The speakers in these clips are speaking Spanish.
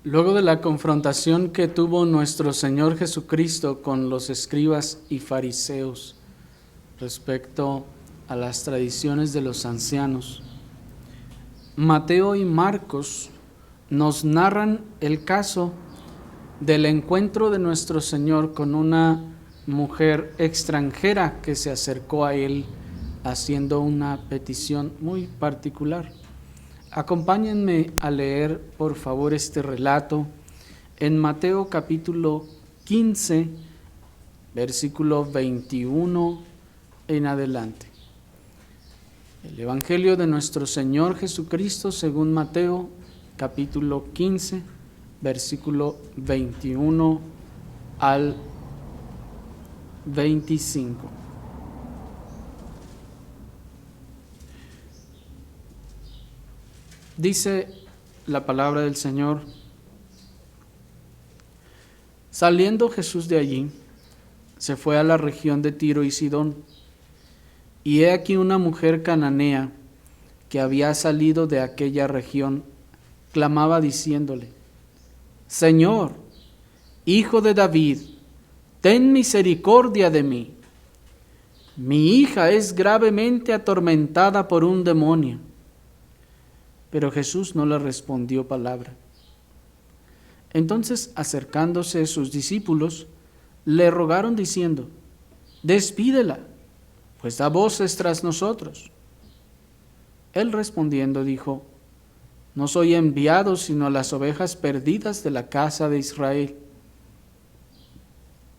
Luego de la confrontación que tuvo nuestro Señor Jesucristo con los escribas y fariseos respecto a las tradiciones de los ancianos, Mateo y Marcos nos narran el caso del encuentro de nuestro Señor con una mujer extranjera que se acercó a Él haciendo una petición muy particular. Acompáñenme a leer, por favor, este relato en Mateo capítulo 15, versículo 21 en adelante. El Evangelio de nuestro Señor Jesucristo según Mateo capítulo 15, versículo 21 al 25. Dice la palabra del Señor: saliendo Jesús de allí, se fue a la región de Tiro y Sidón, y he aquí una mujer cananea que había salido de aquella región, clamaba diciéndole: Señor, Hijo de David, ten misericordia de mí. Mi hija es gravemente atormentada por un demonio. Pero Jesús no le respondió palabra. Entonces, acercándose sus discípulos, le rogaron diciendo: despídela, pues da voces tras nosotros. Él respondiendo dijo: no soy enviado sino a las ovejas perdidas de la casa de Israel.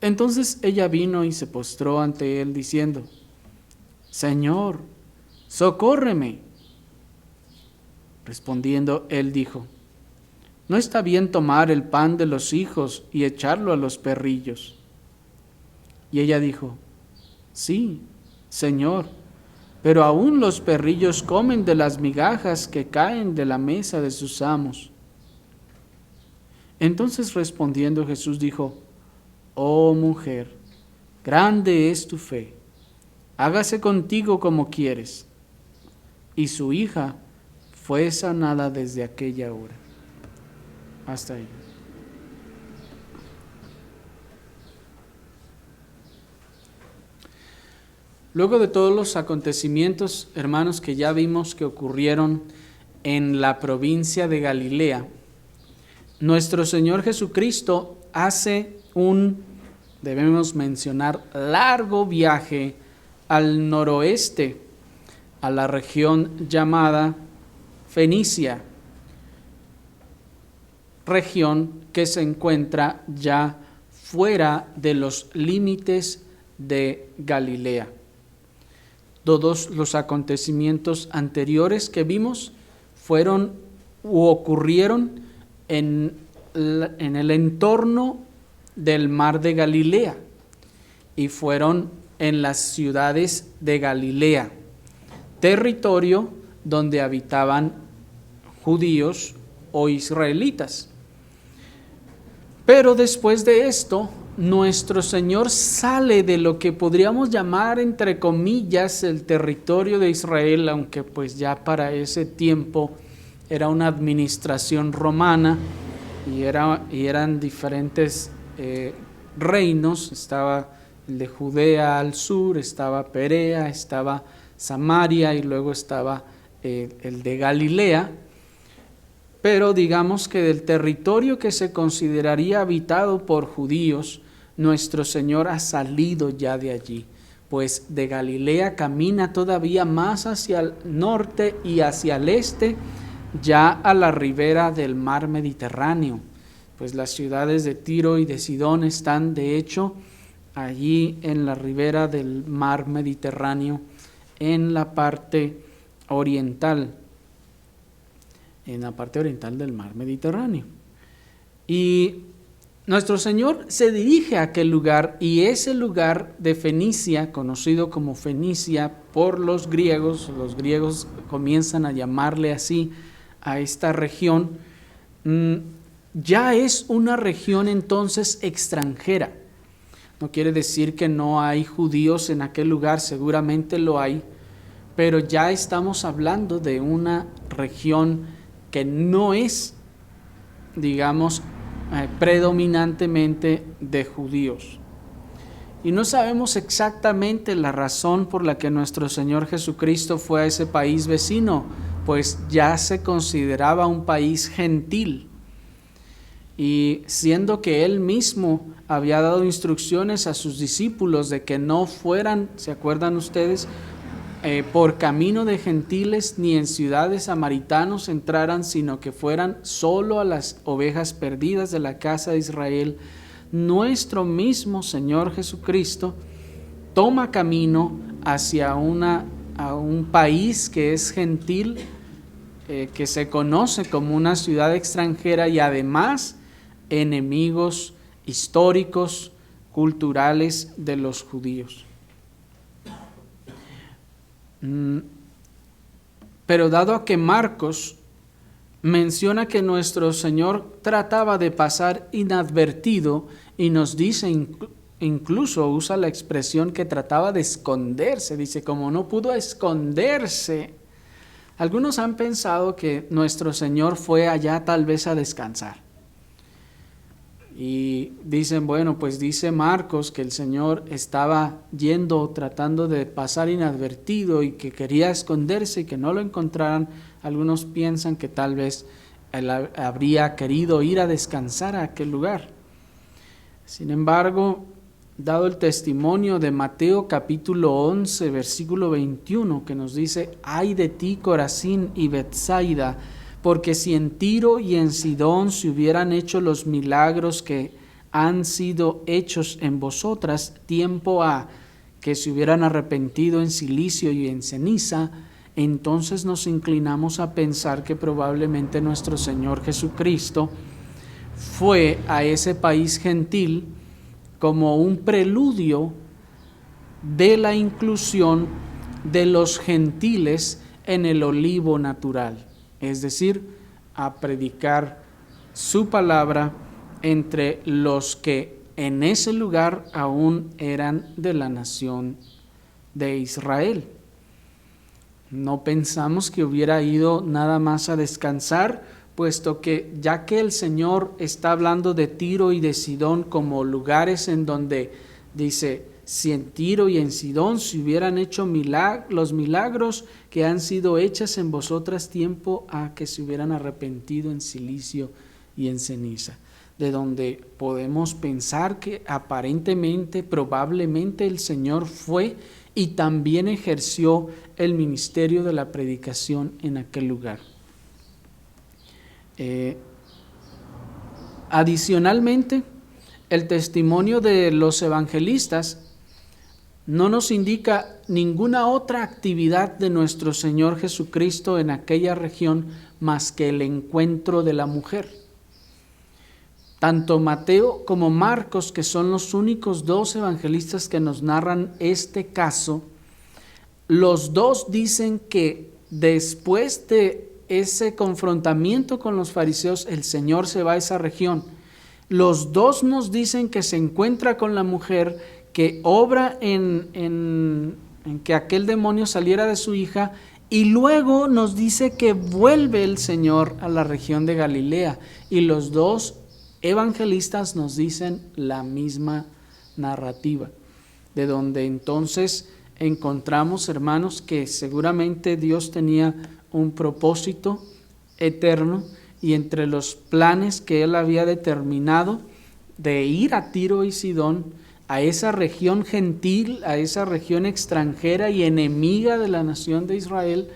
Entonces ella vino y se postró ante él diciendo: Señor, socórreme. Respondiendo él dijo: no está bien tomar el pan de los hijos y echarlo a los perrillos. Y ella dijo: sí, Señor, pero aún los perrillos comen de las migajas que caen de la mesa de sus amos. Entonces respondiendo Jesús dijo: oh mujer, grande es tu fe, hágase contigo como quieres. Y su hija fue sanada desde aquella hora. Hasta ahí. Luego de todos los acontecimientos, hermanos, que ya vimos que ocurrieron en la provincia de Galilea, nuestro Señor Jesucristo hace debemos mencionar, largo viaje al noroeste, a la región llamada Fenicia, región que se encuentra ya fuera de los límites de Galilea. Todos los acontecimientos anteriores que vimos ocurrieron en el entorno del mar de Galilea y fueron en las ciudades de Galilea, territorio donde habitaban judíos o israelitas. Pero después de esto, nuestro Señor sale de lo que podríamos llamar, entre comillas, el territorio de Israel, aunque pues ya para ese tiempo era una administración romana y eran diferentes reinos. Estaba el de Judea al sur, estaba Perea, estaba Samaria y luego estaba el de Galilea. Pero digamos que del territorio que se consideraría habitado por judíos, nuestro Señor ha salido ya de allí, pues de Galilea camina todavía más hacia el norte y hacia el este, ya a la ribera del mar Mediterráneo, pues las ciudades de Tiro y de Sidón están de hecho allí en la ribera del mar Mediterráneo, en la parte oriental del mar Mediterráneo. Y nuestro Señor se dirige a aquel lugar, y ese lugar de Fenicia, conocido como Fenicia por los griegos comienzan a llamarle así a esta región, ya es una región entonces extranjera. No quiere decir que no hay judíos en aquel lugar, seguramente lo hay, pero ya estamos hablando de una región que no es digamos, predominantemente de judíos. Y no sabemos exactamente la razón por la que nuestro Señor Jesucristo fue a ese país vecino, pues ya se consideraba un país gentil. Y siendo que Él mismo había dado instrucciones a sus discípulos de que no fueran, ¿se acuerdan ustedes?, por camino de gentiles ni en ciudades samaritanos entraran, sino que fueran solo a las ovejas perdidas de la casa de Israel. Nuestro mismo Señor Jesucristo toma camino hacia a un país que es gentil, que se conoce como una ciudad extranjera y además enemigos históricos, culturales de los judíos. Pero dado a que Marcos menciona que nuestro Señor trataba de pasar inadvertido y nos dice, incluso usa la expresión que trataba de esconderse, dice, como no pudo esconderse. Algunos han pensado que nuestro Señor fue allá tal vez a descansar. Y dicen, bueno, pues dice Marcos que el Señor estaba tratando de pasar inadvertido y que quería esconderse y que no lo encontraran. Algunos piensan que tal vez él habría querido ir a descansar a aquel lugar. Sin embargo, dado el testimonio de Mateo capítulo 11, versículo 21, que nos dice, ay de ti Corazín y Betsaida, porque si en Tiro y en Sidón se hubieran hecho los milagros que han sido hechos en vosotras, tiempo ha que se hubieran arrepentido en silicio y en ceniza, entonces nos inclinamos a pensar que probablemente nuestro Señor Jesucristo fue a ese país gentil como un preludio de la inclusión de los gentiles en el olivo natural, es decir, a predicar su palabra entre los que en ese lugar aún eran de la nación de Israel. No pensamos que hubiera ido nada más a descansar, puesto que ya que el Señor está hablando de Tiro y de Sidón como lugares en donde dice, si en Tiro y en Sidón se hubieran hecho los milagros que han sido hechas en vosotras, tiempo a que se hubieran arrepentido en silicio y en ceniza. De donde podemos pensar que aparentemente, probablemente el Señor fue y también ejerció el ministerio de la predicación en aquel lugar. Adicionalmente, el testimonio de los evangelistas no nos indica ninguna otra actividad de nuestro Señor Jesucristo en aquella región más que el encuentro de la mujer. Tanto Mateo como Marcos, que son los únicos dos evangelistas que nos narran este caso, los dos dicen que después de ese confrontamiento con los fariseos, el Señor se va a esa región. Los dos nos dicen que se encuentra con la mujer, que obra en que aquel demonio saliera de su hija, y luego nos dice que vuelve el Señor a la región de Galilea, y los dos evangelistas nos dicen la misma narrativa, de donde entonces encontramos, hermanos, que seguramente Dios tenía un propósito eterno, y entre los planes que Él había determinado de ir a Tiro y Sidón, a esa región gentil, a esa región extranjera y enemiga de la nación de Israel,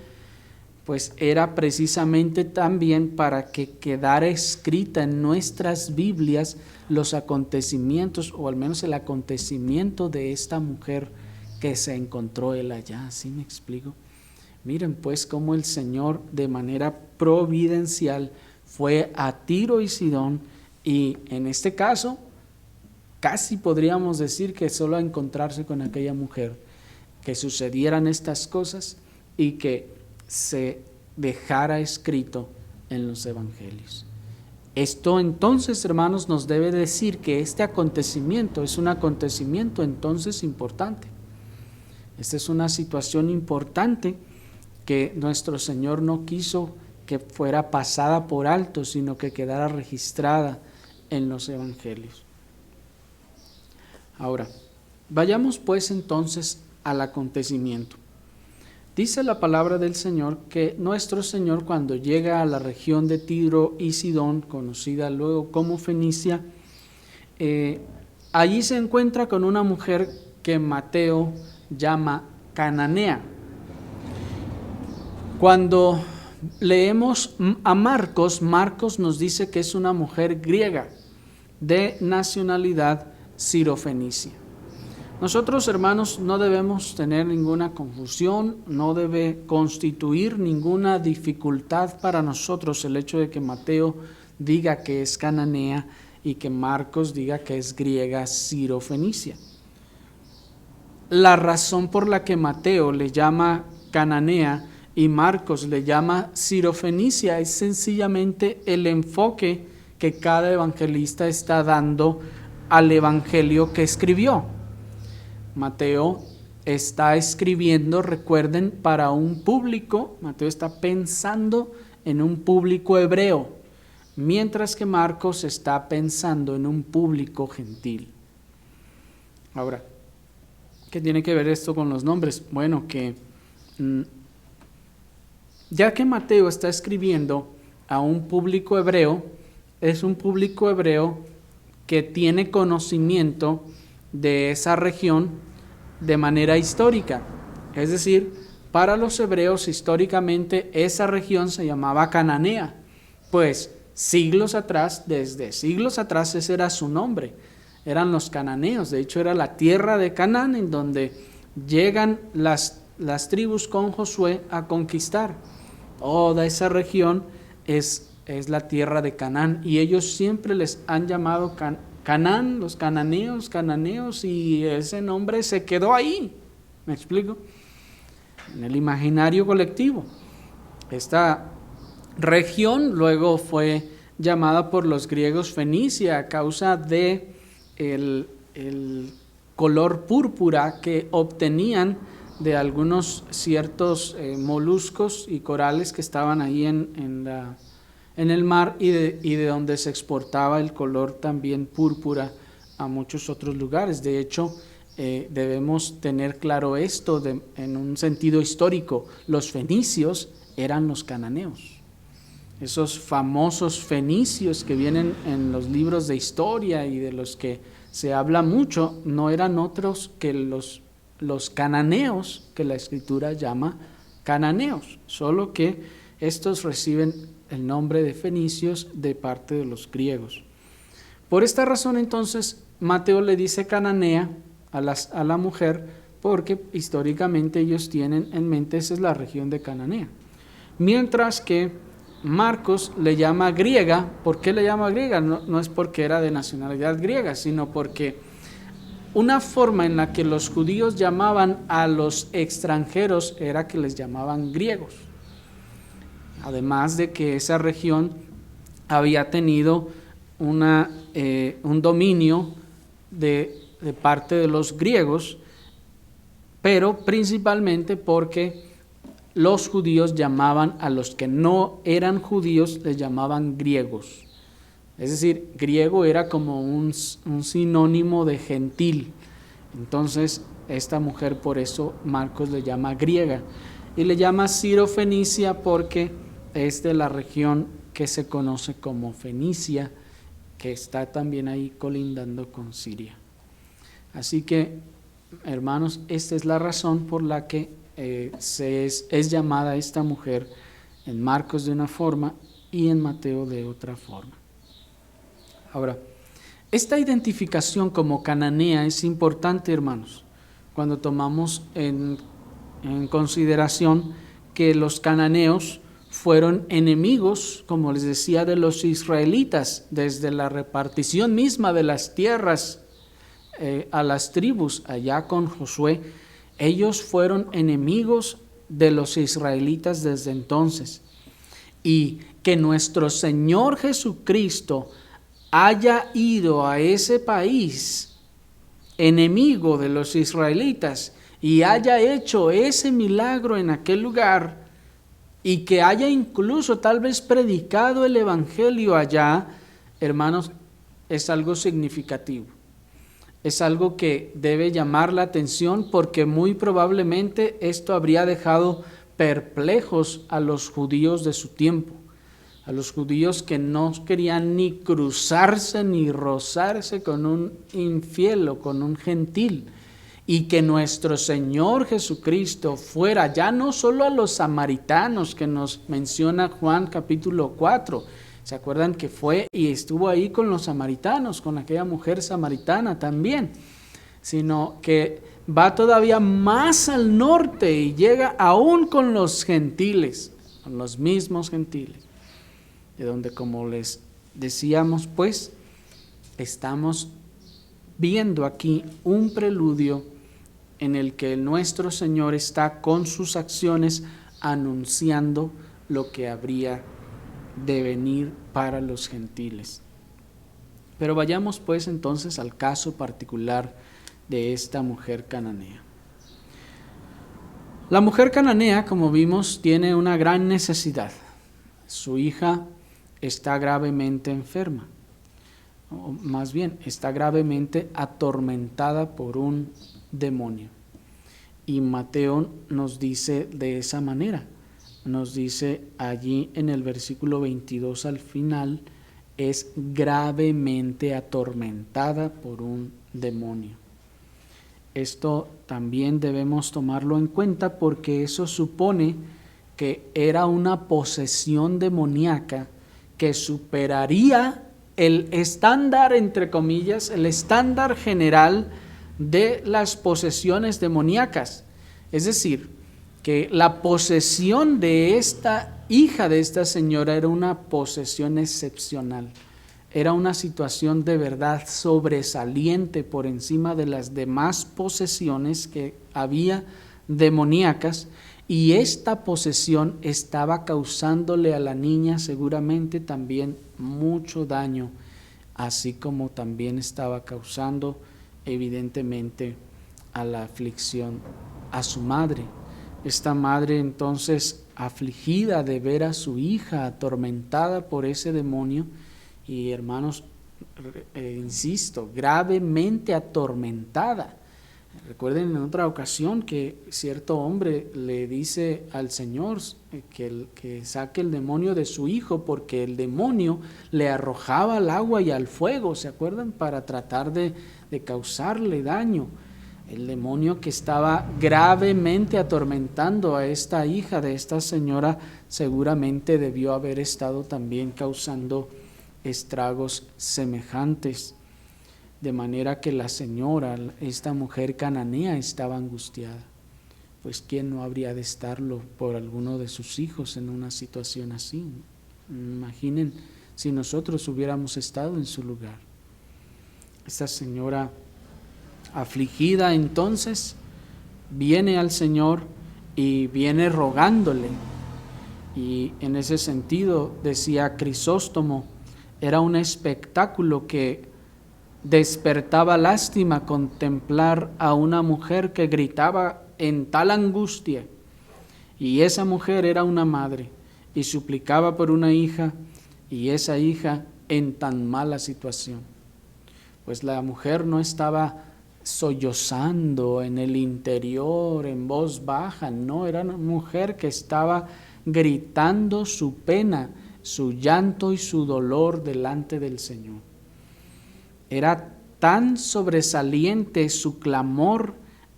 pues era precisamente también para que quedara escrita en nuestras Biblias los acontecimientos, o al menos el acontecimiento de esta mujer que se encontró él allá. ¿Sí me explico? Miren pues cómo el Señor de manera providencial fue a Tiro y Sidón, y en este caso casi podríamos decir que solo a encontrarse con aquella mujer, que sucedieran estas cosas y que se dejara escrito en los evangelios. Esto entonces, hermanos, nos debe decir que este acontecimiento es un acontecimiento entonces importante. Esta es una situación importante que nuestro Señor no quiso que fuera pasada por alto, sino que quedara registrada en los evangelios. Ahora, vayamos pues entonces al acontecimiento. Dice la palabra del Señor que nuestro Señor, cuando llega a la región de Tiro y Sidón, conocida luego como Fenicia, allí se encuentra con una mujer que Mateo llama cananea. Cuando leemos a Marcos, Marcos nos dice que es una mujer griega de nacionalidad sirofenicia. Nosotros, hermanos, no debemos tener ninguna confusión, no debe constituir ninguna dificultad para nosotros el hecho de que Mateo diga que es cananea y que Marcos diga que es griega sirofenicia. La razón por la que Mateo le llama cananea y Marcos le llama sirofenicia es sencillamente el enfoque que cada evangelista está dando al evangelio que escribió. Mateo está escribiendo, recuerden, para un público, Mateo está pensando en un público hebreo, mientras que Marcos está pensando en un público gentil. Ahora, ¿qué tiene que ver esto con los nombres? Bueno, que ya que Mateo está escribiendo a un público hebreo, es un público hebreo que tiene conocimiento de esa región de manera histórica. Es decir, para los hebreos históricamente esa región se llamaba Cananea, pues siglos atrás, desde siglos atrás ese era su nombre, eran los cananeos. De hecho era la tierra de Canaán en donde llegan las tribus con Josué a conquistar. Toda esa región es la tierra de Canaán y ellos siempre les han llamado Canaán, los cananeos, y ese nombre se quedó ahí. ¿Me explico? En el imaginario colectivo. Esta región luego fue llamada por los griegos Fenicia a causa de el color púrpura que obtenían de algunos ciertos moluscos y corales que estaban ahí en el mar y de donde se exportaba el color también púrpura a muchos otros lugares. De hecho, debemos tener claro esto en un sentido histórico. Los fenicios eran los cananeos. Esos famosos fenicios que vienen en los libros de historia y de los que se habla mucho, no eran otros que los cananeos que la Escritura llama cananeos, solo que estos reciben el nombre de fenicios de parte de los griegos. Por esta razón entonces Mateo le dice cananea a la mujer, porque históricamente ellos tienen en mente esa es la región de Cananea, mientras que Marcos le llama griega. ¿Por qué le llama griega? No es porque era de nacionalidad griega, sino porque una forma en la que los judíos llamaban a los extranjeros era que les llamaban griegos. Además de que esa región había tenido un dominio de parte de los griegos, pero principalmente porque los judíos llamaban a los que no eran judíos, les llamaban griegos. Es decir, griego era como un sinónimo de gentil. Entonces, esta mujer, por eso Marcos le llama griega. Y le llama sirofenicia porque es de la región que se conoce como Fenicia, que está también ahí colindando con Siria. Así que, hermanos, esta es la razón por la que es llamada esta mujer en Marcos de una forma y en Mateo de otra forma. Ahora, esta identificación como cananea es importante, hermanos, cuando tomamos en consideración que los cananeos fueron enemigos, como les decía, de los israelitas, desde la repartición misma de las tierras a las tribus allá con Josué. Ellos fueron enemigos de los israelitas desde entonces. Y que nuestro Señor Jesucristo haya ido a ese país enemigo de los israelitas y haya hecho ese milagro en aquel lugar y que haya incluso tal vez predicado el evangelio allá, hermanos, es algo significativo. Es algo que debe llamar la atención porque muy probablemente esto habría dejado perplejos a los judíos de su tiempo, a los judíos que no querían ni cruzarse ni rozarse con un infiel o con un gentil, y que nuestro Señor Jesucristo fuera ya no solo a los samaritanos que nos menciona Juan capítulo 4, ¿se acuerdan que fue y estuvo ahí con los samaritanos, con aquella mujer samaritana también? Sino que va todavía más al norte y llega aún con los gentiles, con los mismos gentiles, de donde, como les decíamos, pues estamos viendo aquí un preludio en el que nuestro Señor está con sus acciones anunciando lo que habría de venir para los gentiles. Pero vayamos pues entonces al caso particular de esta mujer cananea. La mujer cananea, como vimos, tiene una gran necesidad. Su hija está gravemente enferma, o más bien está gravemente atormentada por un demonio. Y Mateo nos dice de esa manera, nos dice allí en el versículo 22 al final, es gravemente atormentada por un demonio. Esto también debemos tomarlo en cuenta porque eso supone que era una posesión demoníaca que superaría el estándar, entre comillas, el estándar general de las posesiones demoníacas. Es decir, que la posesión de esta hija de esta señora era una posesión excepcional. Era una situación de verdad sobresaliente por encima de las demás posesiones que había demoníacas, y esta posesión estaba causándole a la niña seguramente también mucho daño, así como también estaba causando evidentemente a la aflicción a su madre. Esta madre entonces, afligida de ver a su hija atormentada por ese demonio, y hermanos, insisto, gravemente atormentada. Recuerden en otra ocasión que cierto hombre le dice al Señor que saque el demonio de su hijo porque el demonio le arrojaba al agua y al fuego, ¿se acuerdan? Para tratar de causarle daño. El demonio que estaba gravemente atormentando a esta hija de esta señora seguramente debió haber estado también causando estragos semejantes. De manera que la señora, esta mujer cananea, estaba angustiada. Pues ¿quién no habría de estarlo por alguno de sus hijos en una situación así? Imaginen si nosotros hubiéramos estado en su lugar. Esta señora afligida entonces viene al Señor y viene rogándole. Y en ese sentido, decía Crisóstomo, era un espectáculo que despertaba lástima contemplar a una mujer que gritaba en tal angustia, y esa mujer era una madre y suplicaba por una hija, y esa hija en tan mala situación. Pues la mujer no estaba sollozando en el interior en voz baja, no, era una mujer que estaba gritando su pena, su llanto y su dolor delante del Señor. Era tan sobresaliente su clamor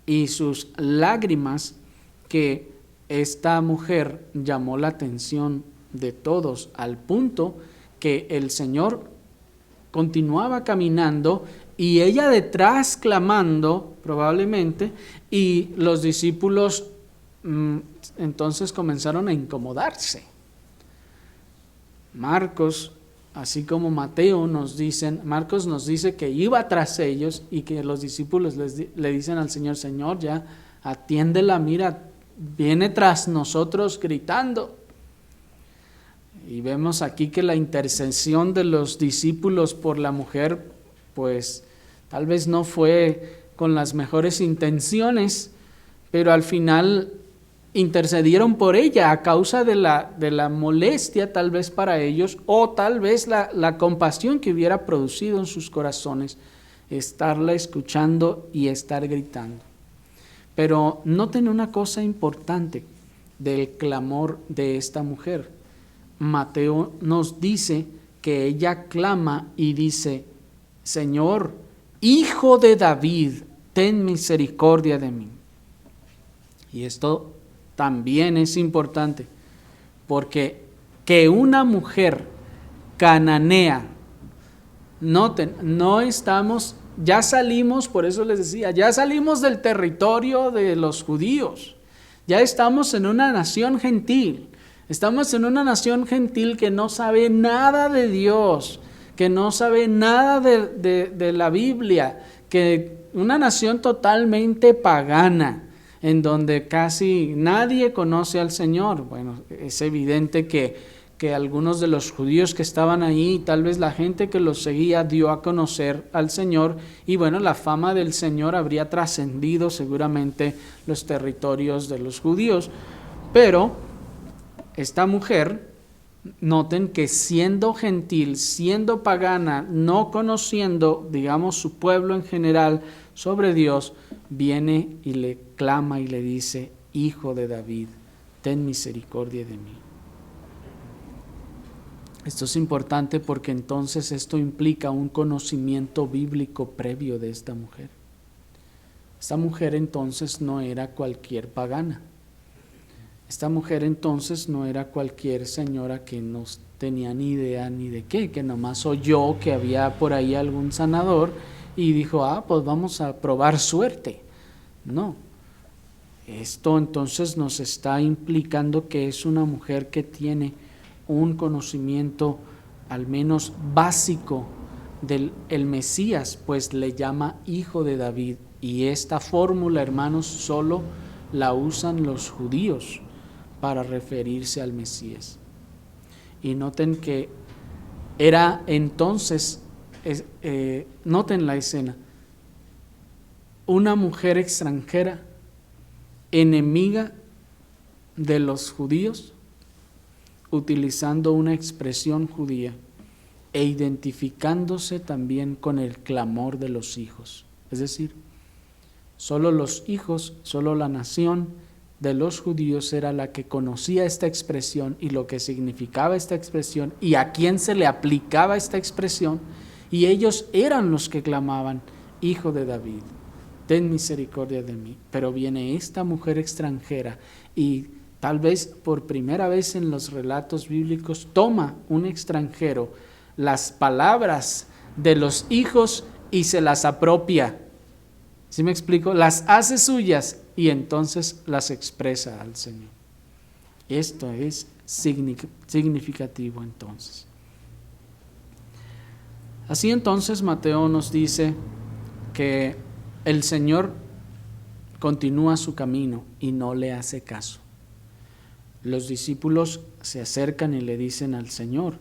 y sus lágrimas que esta mujer llamó la atención de todos, al punto que el Señor continuaba caminando y ella detrás clamando probablemente, y los discípulos entonces comenzaron a incomodarse. Marcos, así como Mateo nos dicen, Marcos nos dice que iba tras ellos y que los discípulos le dicen al Señor, Señor, ya atiéndela, mira, viene tras nosotros gritando. Y vemos aquí que la intercesión de los discípulos por la mujer, pues tal vez no fue con las mejores intenciones, pero al final intercedieron por ella a causa de la molestia tal vez para ellos, o tal vez la compasión que hubiera producido en sus corazones estarla escuchando y estar gritando. Pero noten una cosa importante del clamor de esta mujer. Mateo nos dice que ella clama y dice: Señor, Hijo de David, ten misericordia de mí. Y esto también es importante, porque que una mujer cananea, noten, no estamos, ya salimos, por eso les decía, ya salimos del territorio de los judíos, ya estamos en una nación gentil, estamos en una nación gentil que no sabe nada de Dios, que no sabe nada de la Biblia, que una nación totalmente pagana, en donde casi nadie conoce al Señor. Bueno, es evidente que algunos de los judíos que estaban ahí, tal vez la gente que los seguía, dio a conocer al Señor, y bueno, la fama del Señor habría trascendido seguramente los territorios de los judíos. Pero esta mujer, noten que siendo gentil, siendo pagana, no conociendo, digamos, su pueblo en general sobre Dios, viene y le clama y le dice: Hijo de David, ten misericordia de mí. Esto es importante porque entonces esto implica un conocimiento bíblico previo de esta mujer. Esta mujer entonces no era cualquier pagana. Esta mujer entonces no era cualquier señora que no tenía ni idea ni de qué, que nomás oyó que había por ahí algún sanador y dijo: pues vamos a probar suerte. No, esto entonces nos está implicando que es una mujer que tiene un conocimiento al menos básico del Mesías, pues le llama Hijo de David, y esta fórmula, hermanos, solo la usan los judíos para referirse al Mesías. Y noten que era entonces, noten la escena, una mujer extranjera, enemiga de los judíos, utilizando una expresión judía e identificándose también con el clamor de los hijos. Es decir, solo los hijos, solo la nación de los judíos era la que conocía esta expresión y lo que significaba esta expresión y a quién se le aplicaba esta expresión, y ellos eran los que clamaban: Hijo de David, ten misericordia de mí. Pero viene esta mujer extranjera y tal vez por primera vez en los relatos bíblicos toma un extranjero las palabras de los hijos y se las apropia. ¿Sí me explico? Las hace suyas y entonces las expresa al Señor. Esto es significativo entonces. Así entonces Mateo nos dice que el Señor continúa su camino y no le hace caso. Los discípulos se acercan y le dicen al Señor: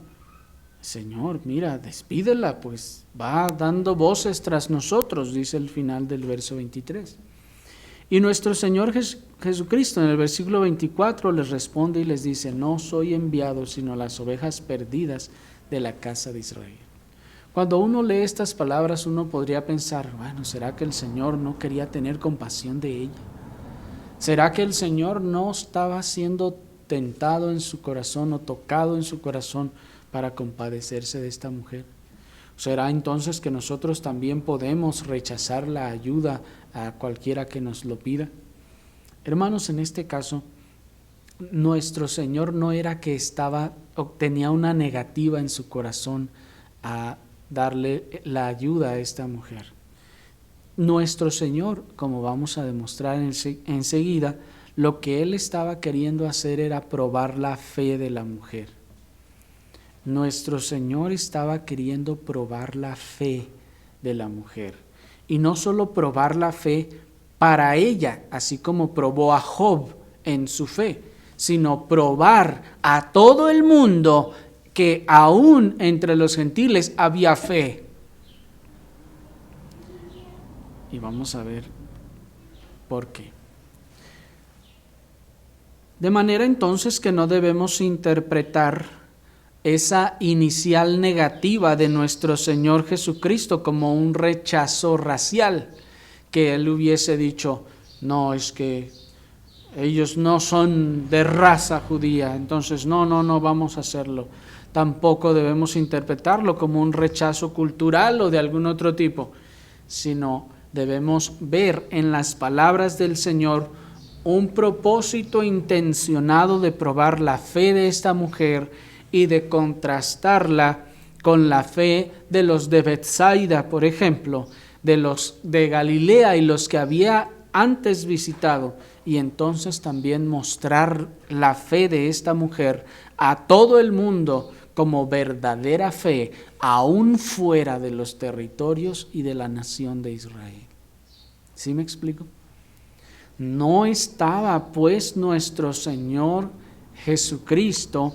Señor, mira, despídela, pues va dando voces tras nosotros, dice el final del verso 23. Y nuestro Señor Jesucristo en el versículo 24 les responde y les dice: no soy enviado sino a las ovejas perdidas de la casa de Israel. Cuando uno lee estas palabras, uno podría pensar: bueno, ¿será que el Señor no quería tener compasión de ella? ¿Será que el Señor no estaba siendo tentado en su corazón o tocado en su corazón para compadecerse de esta mujer? ¿Será entonces que nosotros también podemos rechazar la ayuda a cualquiera que nos lo pida? Hermanos, en este caso, nuestro Señor no era que tenía una negativa en su corazón a darle la ayuda a esta mujer. Nuestro Señor, como vamos a demostrar enseguida, lo que Él estaba queriendo hacer era probar la fe de la mujer. Nuestro Señor estaba queriendo probar la fe de la mujer. Y no solo probar la fe para ella, así como probó a Job en su fe, sino probar a todo el mundo que aún entre los gentiles había fe. Y vamos a ver por qué. De manera entonces que no debemos interpretar esa inicial negativa de nuestro Señor Jesucristo como un rechazo racial, que Él hubiese dicho, no, es que ellos no son de raza judía, entonces no vamos a hacerlo. Tampoco debemos interpretarlo como un rechazo cultural o de algún otro tipo, sino debemos ver en las palabras del Señor un propósito intencionado de probar la fe de esta mujer y de contrastarla con la fe de los de Betsaida, por ejemplo, de los de Galilea y los que había antes visitado, y entonces también mostrar la fe de esta mujer a todo el mundo como verdadera fe, aún fuera de los territorios y de la nación de Israel. ¿Sí me explico? No estaba pues nuestro Señor Jesucristo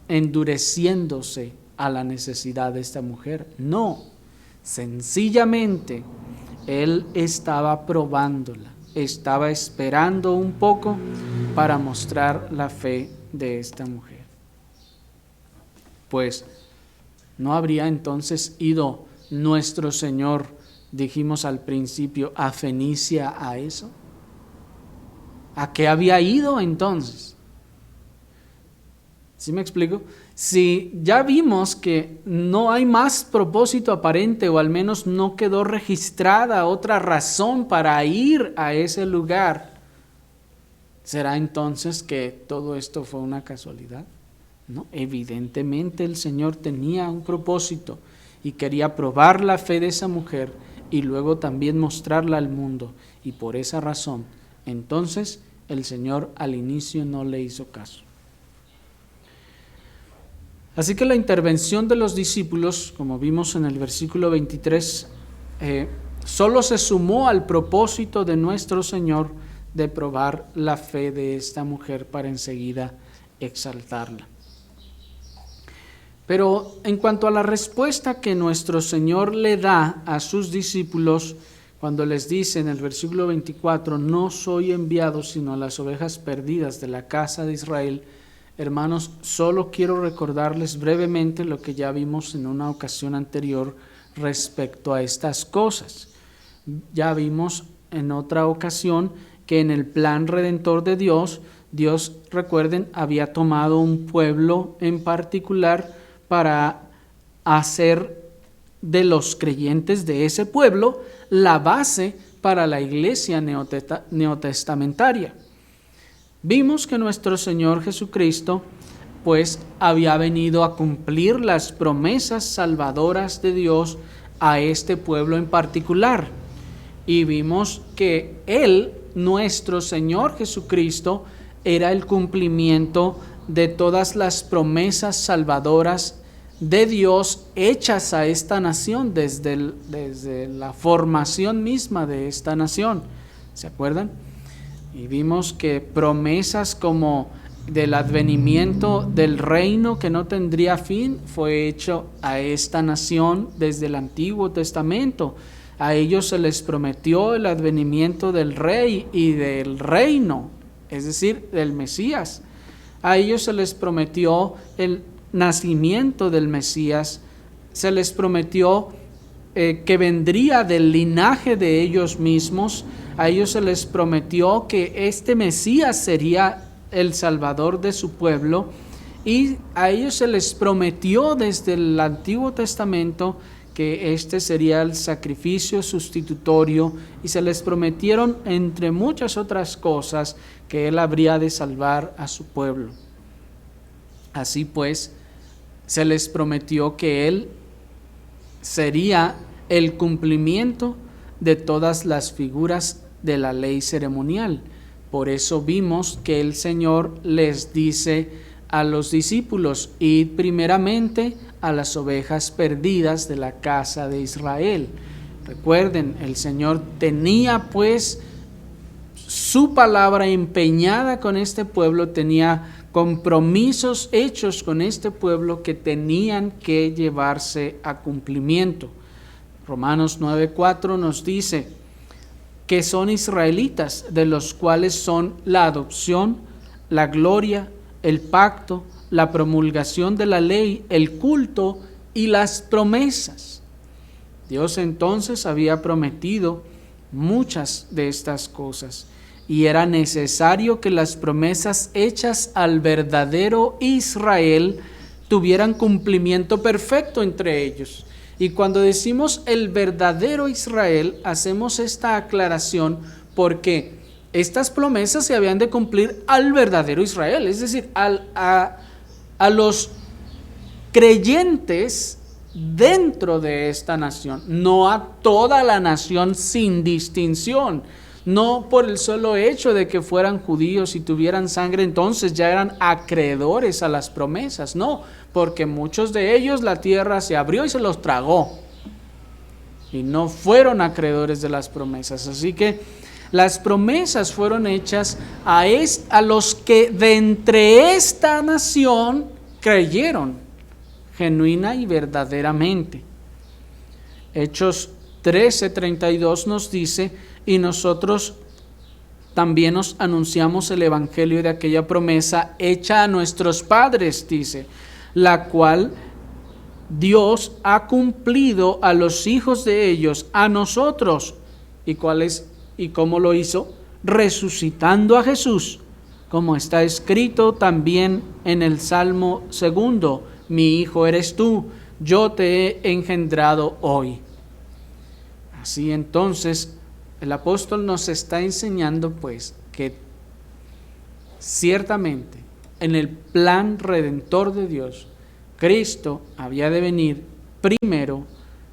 endureciéndose a la necesidad de esta mujer. No, sencillamente Él estaba probándola, estaba esperando un poco para mostrar la fe de esta mujer. Pues, ¿no habría entonces ido nuestro Señor, dijimos al principio, a Fenicia a eso? ¿A qué había ido entonces? ¿Sí me explico? Si ya vimos que no hay más propósito aparente, o al menos no quedó registrada otra razón para ir a ese lugar, ¿será entonces que todo esto fue una casualidad? No, evidentemente el Señor tenía un propósito y quería probar la fe de esa mujer y luego también mostrarla al mundo, y por esa razón entonces el Señor al inicio no le hizo caso. Así que la intervención de los discípulos, como vimos en el versículo 23, solo se sumó al propósito de nuestro Señor de probar la fe de esta mujer para enseguida exaltarla. Pero en cuanto a la respuesta que nuestro Señor le da a sus discípulos, cuando les dice en el versículo 24, no soy enviado sino a las ovejas perdidas de la casa de Israel, hermanos, solo quiero recordarles brevemente lo que ya vimos en una ocasión anterior respecto a estas cosas. Ya vimos en otra ocasión que en el plan redentor de Dios, recuerden, había tomado un pueblo en particular para hacer de los creyentes de ese pueblo la base para la iglesia neotestamentaria. Vimos que nuestro Señor Jesucristo pues había venido a cumplir las promesas salvadoras de Dios a este pueblo en particular, y vimos que Él, nuestro Señor Jesucristo, era el cumplimiento de todas las promesas salvadoras de Dios hechas a esta nación desde la formación misma de esta nación. ¿Se acuerdan? Y vimos que promesas como del advenimiento del reino que no tendría fin fue hecho a esta nación desde el Antiguo Testamento. A ellos se les prometió el advenimiento del rey y del reino, es decir, del Mesías. A ellos se les prometió el nacimiento del Mesías, se les prometió que vendría del linaje de ellos mismos. A ellos se les prometió que este Mesías sería el Salvador de su pueblo, y a ellos se les prometió desde el Antiguo Testamento que este sería el sacrificio sustitutorio, y se les prometieron, entre muchas otras cosas, que Él habría de salvar a su pueblo. Así pues, se les prometió que Él sería el cumplimiento de todas las figuras de la ley ceremonial. Por eso vimos que el Señor les dice a los discípulos: id primeramente a las ovejas perdidas de la casa de Israel. Recuerden, el Señor tenía pues su palabra empeñada con este pueblo, tenía compromisos hechos con este pueblo que tenían que llevarse a cumplimiento. Romanos 9:4 nos dice que son israelitas, de los cuales son la adopción, la gloria, el pacto, la promulgación de la ley, el culto y las promesas. Dios entonces había prometido muchas de estas cosas y era necesario que las promesas hechas al verdadero Israel tuvieran cumplimiento perfecto entre ellos. Y cuando decimos el verdadero Israel, hacemos esta aclaración porque estas promesas se habían de cumplir al verdadero Israel, es decir, a los creyentes dentro de esta nación, no a toda la nación sin distinción. No por el solo hecho de que fueran judíos y tuvieran sangre, entonces ya eran acreedores a las promesas. No, porque muchos de ellos la tierra se abrió y se los tragó. Y no fueron acreedores de las promesas. Así que las promesas fueron hechas a los que de entre esta nación creyeron genuina y verdaderamente. Hechos 13:32 nos dice: y nosotros también os anunciamos el evangelio de aquella promesa hecha a nuestros padres, dice, la cual Dios ha cumplido a los hijos de ellos, a nosotros. ¿Y cuál es y cómo lo hizo? Resucitando a Jesús, como está escrito también en el Salmo 2: mi hijo eres tú, yo te he engendrado hoy. Así entonces, el apóstol nos está enseñando pues que ciertamente en el plan redentor de Dios, Cristo había de venir primero,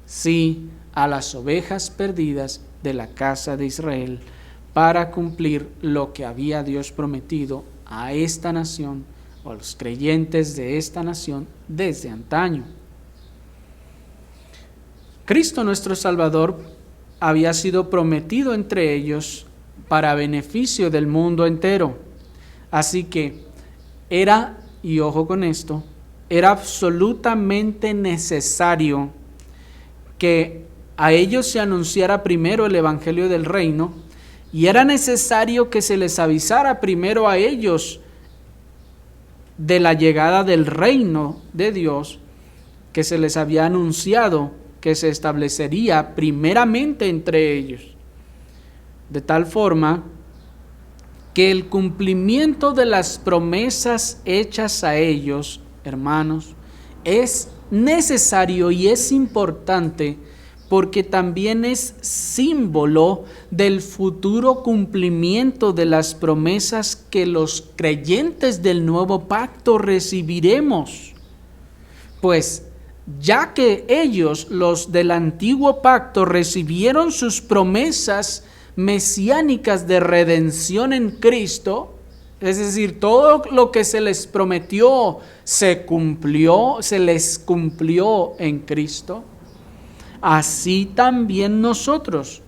sí, a las ovejas perdidas de la casa de Israel, para cumplir lo que había Dios prometido a esta nación o a los creyentes de esta nación desde antaño. Cristo nuestro Salvador había sido prometido entre ellos para beneficio del mundo entero. Así que era, y ojo con esto, era absolutamente necesario que a ellos se anunciara primero el evangelio del reino, y era necesario que se les avisara primero a ellos de la llegada del reino de Dios, que se les había anunciado que se establecería primeramente entre ellos, de tal forma que el cumplimiento de las promesas hechas a ellos, hermanos, es necesario y es importante, porque también es símbolo del futuro cumplimiento de las promesas que los creyentes del nuevo pacto recibiremos. Pues ya que ellos, los del antiguo pacto, recibieron sus promesas mesiánicas de redención en Cristo, es decir, todo lo que se les prometió se cumplió, se les cumplió en Cristo, así también nosotros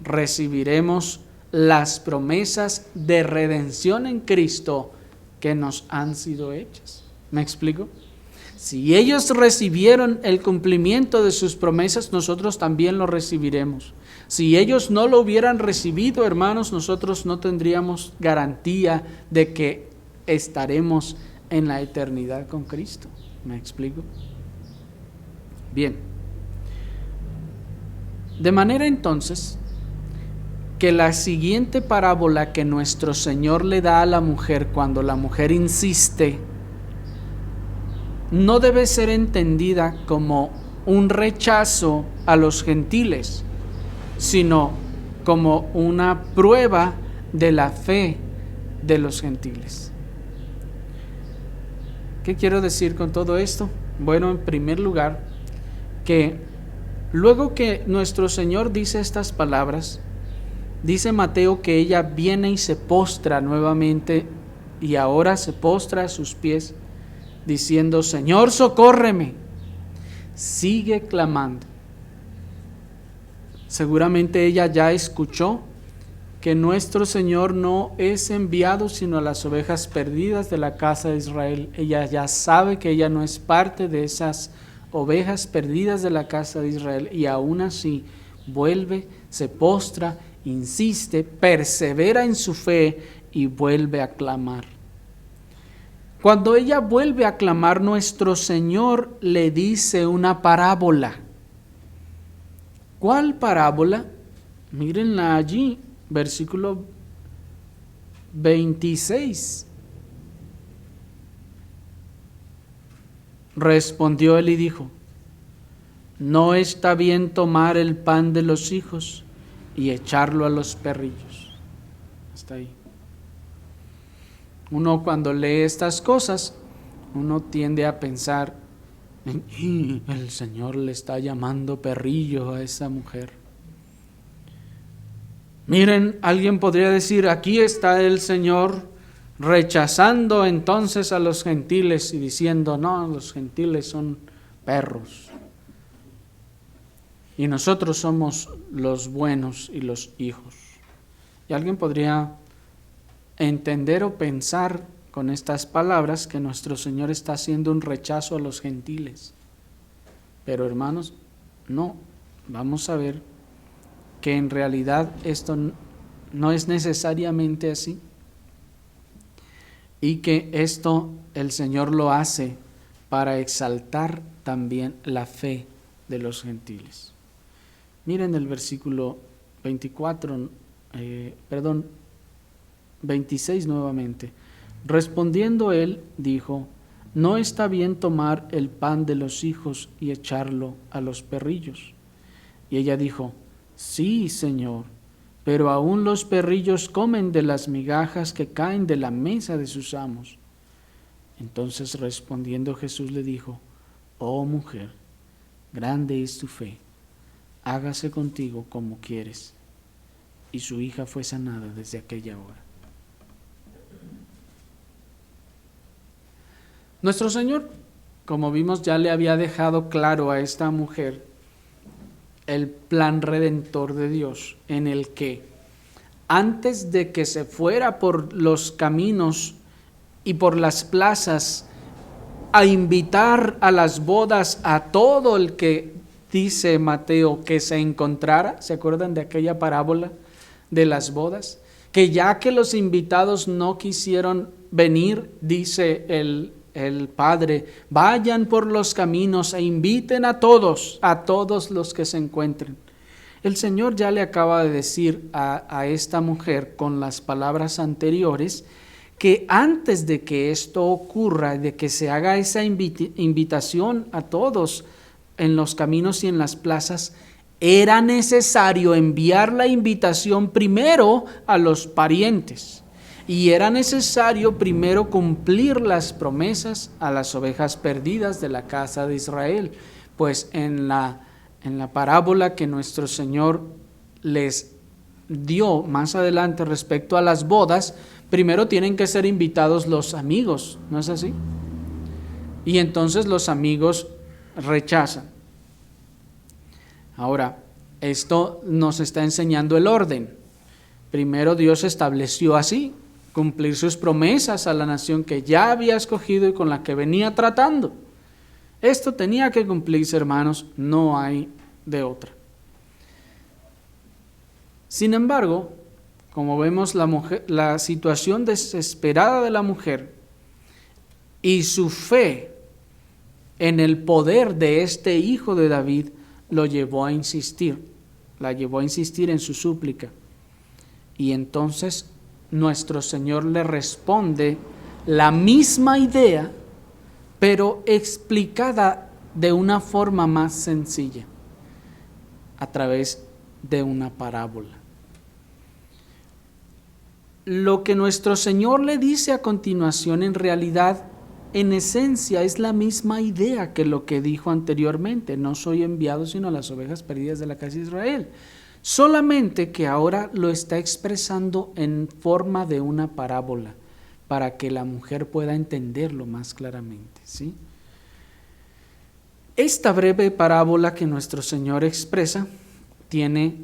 recibiremos las promesas de redención en Cristo que nos han sido hechas. ¿Me explico? Si ellos recibieron el cumplimiento de sus promesas, nosotros también lo recibiremos. Si ellos no lo hubieran recibido, hermanos, nosotros no tendríamos garantía de que estaremos en la eternidad con Cristo. ¿Me explico? Bien. De manera entonces que la siguiente parábola que nuestro Señor le da a la mujer cuando la mujer insiste, no debe ser entendida como un rechazo a los gentiles, sino como una prueba de la fe de los gentiles. ¿Qué quiero decir con todo esto? Bueno, en primer lugar, que luego que nuestro Señor dice estas palabras, dice Mateo que ella viene y se postra nuevamente, y ahora se postra a sus pies, diciendo: Señor, socórreme. Sigue clamando. Seguramente ella ya escuchó que nuestro Señor no es enviado sino a las ovejas perdidas de la casa de Israel. Ella ya sabe que ella no es parte de esas ovejas perdidas de la casa de Israel, y aún así vuelve, se postra, insiste, persevera en su fe y vuelve a clamar. Cuando ella vuelve a clamar, nuestro Señor le dice una parábola. ¿Cuál parábola? Mírenla allí, versículo 26. Respondió él y dijo: no está bien tomar el pan de los hijos y echarlo a los perrillos. Hasta ahí. Uno cuando lee estas cosas, uno tiende a pensar, el Señor le está llamando perrillo a esa mujer. Miren, alguien podría decir, aquí está el Señor rechazando entonces a los gentiles y diciendo, no, los gentiles son perros. Y nosotros somos los buenos y los hijos. Y alguien podría entender o pensar con estas palabras que nuestro Señor está haciendo un rechazo a los gentiles. Pero hermanos, no, vamos a ver que en realidad esto no es necesariamente así. Y que esto el Señor lo hace para exaltar también la fe de los gentiles. Miren el versículo 26 nuevamente. Respondiendo él, dijo: no está bien tomar el pan de los hijos y echarlo a los perrillos. Y ella dijo: sí, Señor, pero aún los perrillos comen de las migajas que caen de la mesa de sus amos. Entonces respondiendo Jesús le dijo: oh mujer, grande es tu fe, hágase contigo como quieres. Y su hija fue sanada desde aquella hora. Nuestro Señor, como vimos, ya le había dejado claro a esta mujer el plan redentor de Dios, en el que antes de que se fuera por los caminos y por las plazas a invitar a las bodas a todo el que, dice Mateo, que se encontrara, ¿se acuerdan de aquella parábola de las bodas? Que ya que los invitados no quisieron venir, dice el Padre, vayan por los caminos e inviten a todos los que se encuentren. El Señor ya le acaba de decir a esta mujer con las palabras anteriores que antes de que esto ocurra, de que se haga esa invitación a todos en los caminos y en las plazas, era necesario enviar la invitación primero a los parientes. Y era necesario primero cumplir las promesas a las ovejas perdidas de la casa de Israel. Pues en la parábola que nuestro Señor les dio más adelante respecto a las bodas, primero tienen que ser invitados los amigos, ¿no es así? Y entonces los amigos rechazan. Ahora, esto nos está enseñando el orden. Primero Dios estableció así, cumplir sus promesas a la nación que ya había escogido y con la que venía tratando. Esto tenía que cumplirse, hermanos, no hay de otra. Sin embargo, como vemos, la situación desesperada de la mujer y su fe en el poder de este hijo de David la llevó a insistir en su súplica. Y entonces nuestro Señor le responde la misma idea, pero explicada de una forma más sencilla, a través de una parábola. Lo que nuestro Señor le dice a continuación, en realidad, en esencia, es la misma idea que lo que dijo anteriormente: no soy enviado sino a las ovejas perdidas de la casa de Israel. Solamente que ahora lo está expresando en forma de una parábola, para que la mujer pueda entenderlo más claramente, ¿sí? Esta breve parábola que nuestro Señor expresa tiene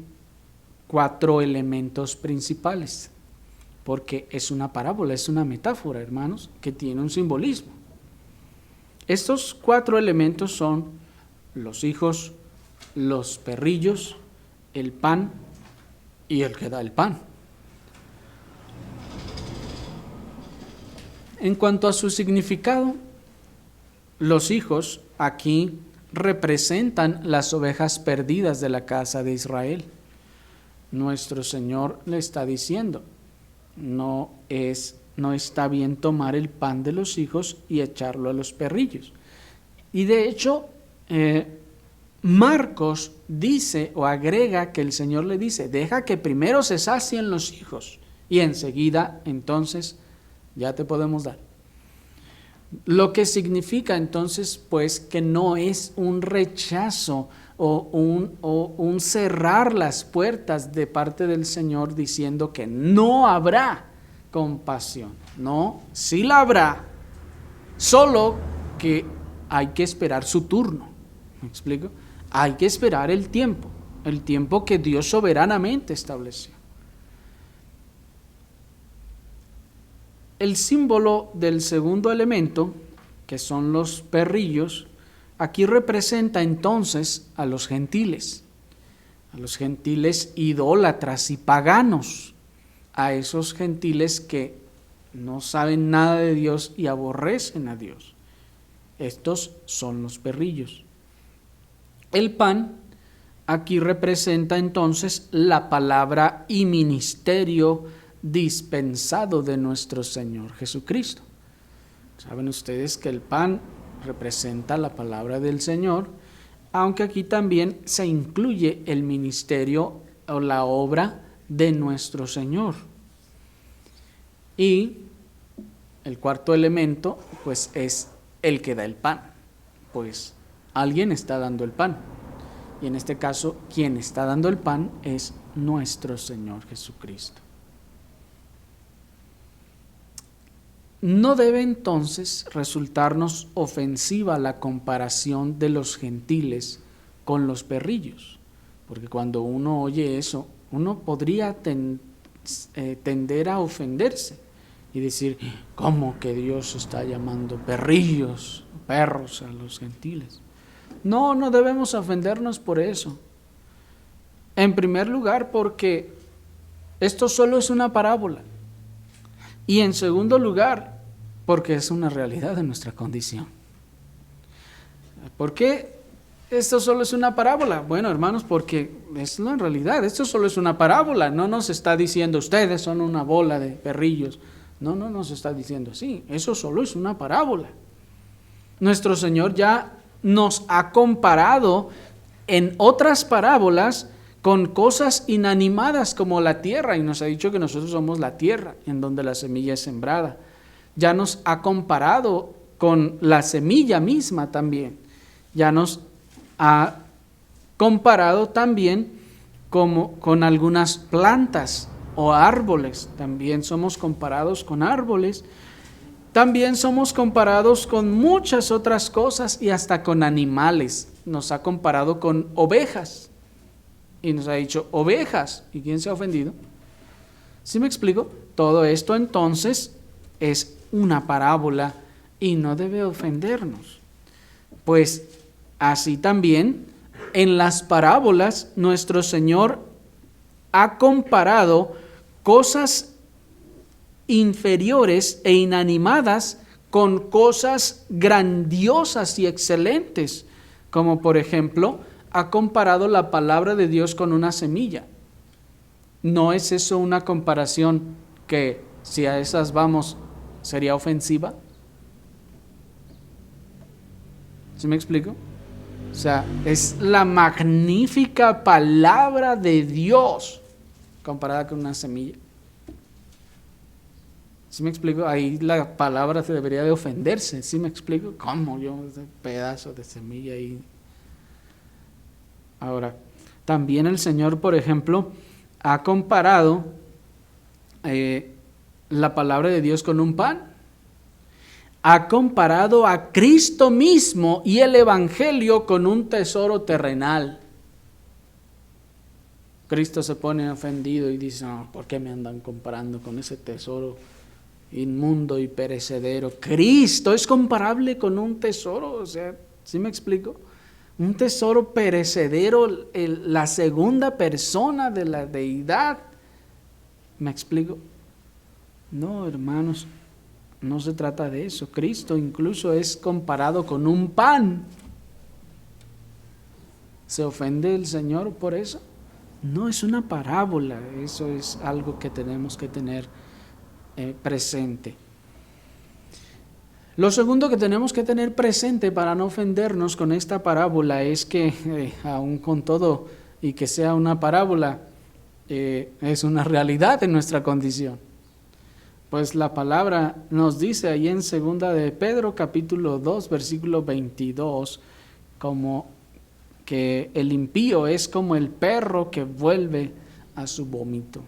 4 elementos principales, porque es una parábola, es una metáfora, hermanos, que tiene un simbolismo. Estos 4 elementos son los hijos, los perrillos, el pan y el que da el pan. En cuanto a su significado, los hijos aquí representan las ovejas perdidas de la casa de Israel. Nuestro Señor le está diciendo, no está bien tomar el pan de los hijos y echarlo a los perrillos. Y de hecho, Marcos dice o agrega que el Señor le dice, deja que primero se sacien los hijos y enseguida entonces ya te podemos dar. Lo que significa entonces pues que no es un rechazo o un cerrar las puertas de parte del Señor diciendo que no habrá compasión. No, sí la habrá, solo que hay que esperar su turno. ¿Me explico? Hay que esperar el tiempo que Dios soberanamente estableció. El símbolo del segundo elemento, que son los perrillos, aquí representa entonces a los gentiles idólatras y paganos, a esos gentiles que no saben nada de Dios y aborrecen a Dios. Estos son los perrillos. El pan aquí representa entonces la palabra y ministerio dispensado de nuestro Señor Jesucristo. Saben ustedes que el pan representa la palabra del Señor, aunque aquí también se incluye el ministerio o la obra de nuestro Señor. Y el cuarto elemento pues es el que da el pan, pues alguien está dando el pan, y en este caso quien está dando el pan es nuestro Señor Jesucristo. No debe entonces resultarnos ofensiva la comparación de los gentiles con los perrillos, porque cuando uno oye eso, uno podría tender a ofenderse y decir, ¿cómo que Dios está llamando perrillos, perros a los gentiles? No debemos ofendernos por eso. En primer lugar, porque esto solo es una parábola. Y en segundo lugar, porque es una realidad de nuestra condición. ¿Por qué esto solo es una parábola? Bueno, hermanos, porque es la realidad. Esto solo es una parábola. No nos está diciendo ustedes son una bola de perrillos. No nos está diciendo así. Eso solo es una parábola. Nuestro Señor ya nos ha comparado en otras parábolas con cosas inanimadas como la tierra, y nos ha dicho que nosotros somos la tierra en donde la semilla es sembrada. Ya nos ha comparado con la semilla misma también. Ya nos ha comparado también con algunas plantas o árboles. También somos comparados con árboles. También somos comparados con muchas otras cosas y hasta con animales. Nos ha comparado con ovejas. Y nos ha dicho ovejas. ¿Y quién se ha ofendido? ¿Sí me explico? Todo esto entonces es una parábola y no debe ofendernos. Pues así también en las parábolas nuestro Señor ha comparado cosas inferiores e inanimadas con cosas grandiosas y excelentes, como por ejemplo ha comparado la palabra de Dios con una semilla. ¿No es eso una comparación que, si a esas vamos, sería ofensiva? ¿Sí me explico? O sea, es la magnífica palabra de Dios comparada con una semilla. ¿Sí me explico? Ahí la palabra se debería de ofenderse. ¿Sí me explico? ¿Cómo yo ese pedazo de semilla ahí? Ahora, también el Señor, por ejemplo, ha comparado la palabra de Dios con un pan. Ha comparado a Cristo mismo y el Evangelio con un tesoro terrenal. Cristo se pone ofendido y dice, no, ¿por qué me andan comparando con ese tesoro inmundo y perecedero? Cristo es comparable con un tesoro, o sea, ¿sí me explico? Un tesoro perecedero, la segunda persona de la deidad. ¿Me explico? No, hermanos, No se trata de eso. Cristo incluso es comparado con un pan. ¿Se ofende el Señor por eso? No es una parábola, eso es algo que tenemos que tener presente. Lo segundo que tenemos que tener presente para no ofendernos con esta parábola es que, aun con todo y que sea una parábola, es una realidad en nuestra condición. Pues la palabra nos dice ahí en 2 de Pedro capítulo 2 versículo 22 como que el impío es como el perro que vuelve a su vómito.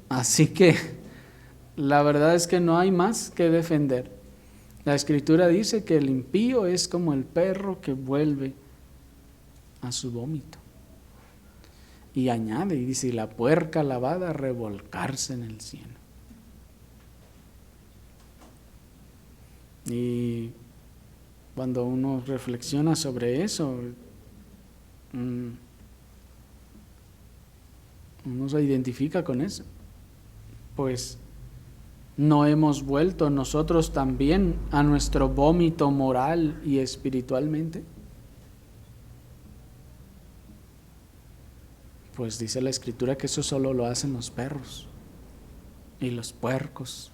Así que la verdad es que no hay más que defender. La Escritura dice que el impío es como el perro que vuelve a su vómito. Y añade, y dice, la puerca lavada a revolcarse en el cieno. Y cuando uno reflexiona sobre eso, uno se identifica con eso. Pues ¿no hemos vuelto nosotros también a nuestro vómito moral y espiritualmente? Pues dice la Escritura que eso solo lo hacen los perros y los puercos.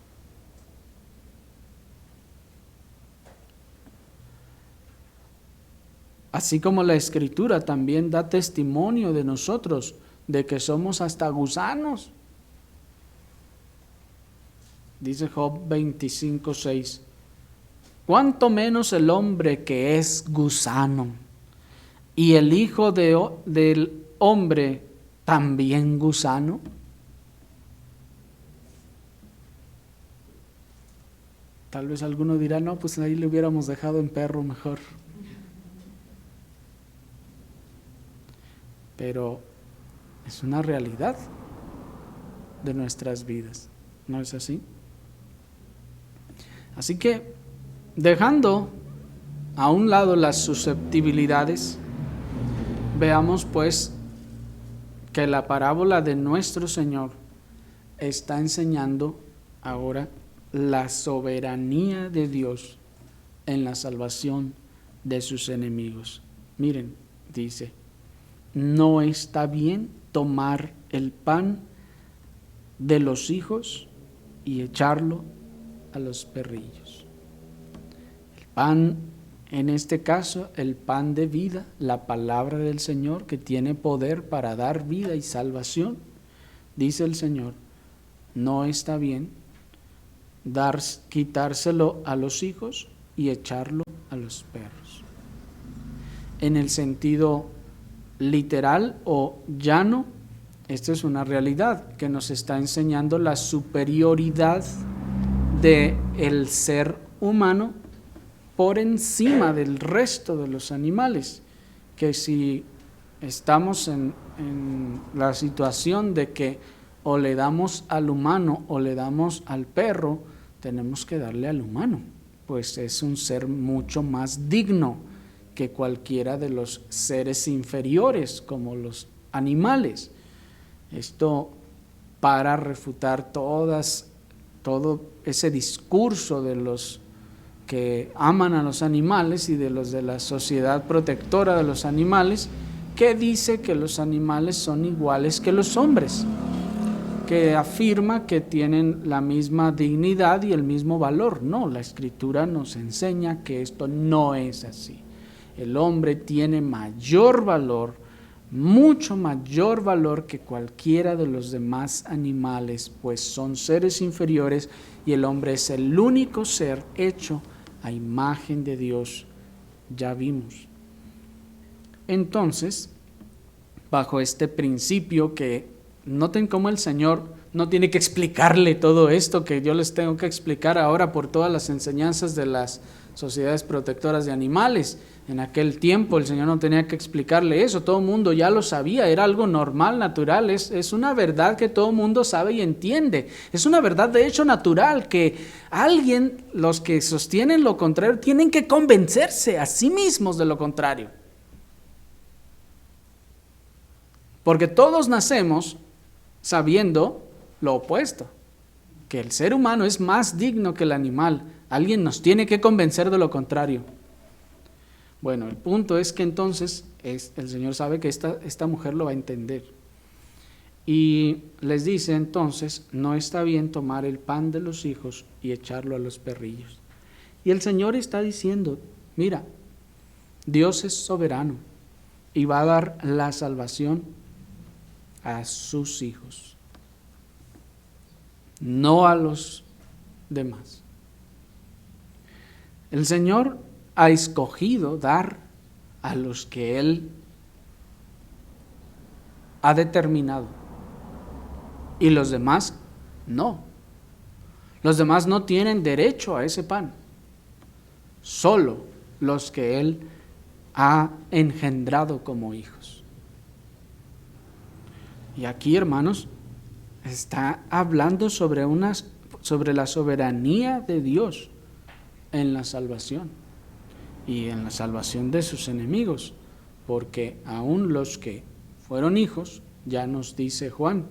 Así como la Escritura también da testimonio de nosotros, de que somos hasta gusanos. Dice Job 25:6, cuánto menos el hombre que es gusano, y el hijo del hombre también gusano. Tal vez alguno dirá, no, pues ahí le hubiéramos dejado en perro mejor. Pero es una realidad de nuestras vidas, ¿no es así? Así que, dejando a un lado las susceptibilidades, veamos pues que la parábola de nuestro Señor está enseñando ahora la soberanía de Dios en la salvación de sus enemigos. Miren, dice, no está bien tomar el pan de los hijos y echarlo a los perrillos. El pan, en este caso, el pan de vida, la palabra del Señor que tiene poder para dar vida y salvación, dice el Señor, no está bien quitárselo a los hijos y echarlo a los perros. En el sentido literal o llano, esta es una realidad que nos está enseñando la superioridad del ser humano por encima del resto de los animales, que si estamos en la situación de que o le damos al humano o le damos al perro, tenemos que darle al humano, pues es un ser mucho más digno que cualquiera de los seres inferiores como los animales. Esto para refutar todo ese discurso de los que aman a los animales y de los de la sociedad protectora de los animales, que dice que los animales son iguales que los hombres, que afirma que tienen la misma dignidad y el mismo valor. No, la Escritura nos enseña que esto no es así. El hombre tiene mayor valor, mucho mayor valor que cualquiera de los demás animales, pues son seres inferiores y el hombre es el único ser hecho a imagen de Dios, ya vimos. Entonces, bajo este principio que noten cómo el Señor no tiene que explicarle todo esto que yo les tengo que explicar ahora por todas las enseñanzas de las sociedades protectoras de animales. En aquel tiempo el Señor no tenía que explicarle eso, todo el mundo ya lo sabía, era algo normal, natural, es una verdad que todo el mundo sabe y entiende, es una verdad de hecho natural que alguien, los que sostienen lo contrario, tienen que convencerse a sí mismos de lo contrario. Porque todos nacemos sabiendo lo opuesto, que el ser humano es más digno que el animal. Alguien nos tiene que convencer de lo contrario. Bueno, el punto es que entonces el Señor sabe que esta mujer lo va a entender. Y les dice entonces, no está bien tomar el pan de los hijos y echarlo a los perrillos. Y el Señor está diciendo, mira, Dios es soberano y va a dar la salvación a sus hijos, no a los demás. El Señor ha escogido dar a los que Él ha determinado, y los demás no. Los demás no tienen derecho a ese pan, solo los que Él ha engendrado como hijos. Y aquí, hermanos, está hablando sobre la soberanía de Dios en la salvación y en la salvación de sus enemigos, porque aún los que fueron hijos, ya nos dice Juan,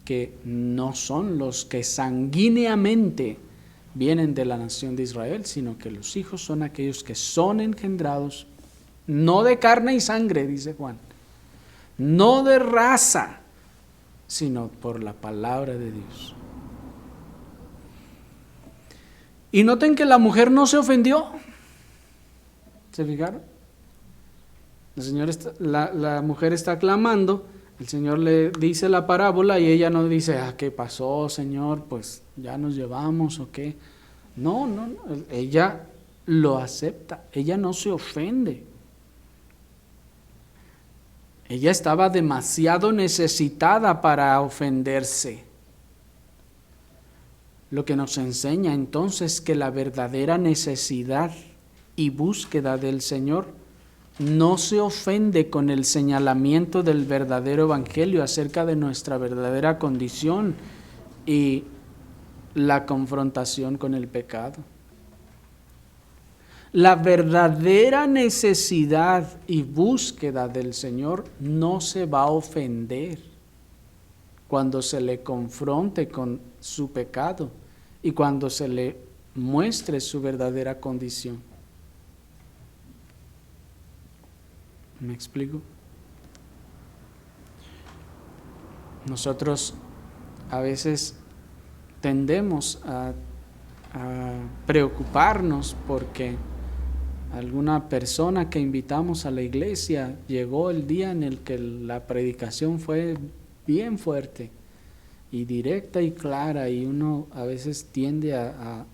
que no son los que sanguíneamente vienen de la nación de Israel, sino que los hijos son aquellos que son engendrados, no de carne y sangre, dice Juan, no de raza, sino por la palabra de Dios. Y noten que la mujer no se ofendió. ¿Se fijaron? La mujer está clamando, el Señor le dice la parábola y ella no dice, ¿qué pasó, Señor? Pues ya nos llevamos o qué. No, ella lo acepta, ella no se ofende. Ella estaba demasiado necesitada para ofenderse. Lo que nos enseña entonces que la verdadera necesidad y búsqueda del Señor no se ofende con el señalamiento del verdadero evangelio acerca de nuestra verdadera condición y la confrontación con el pecado. La verdadera necesidad y búsqueda del Señor no se va a ofender cuando se le confronte con su pecado y cuando se le muestre su verdadera condición. ¿Me explico? Nosotros a veces tendemos a preocuparnos porque alguna persona que invitamos a la iglesia llegó el día en el que la predicación fue bien fuerte y directa y clara, y uno a veces tiende a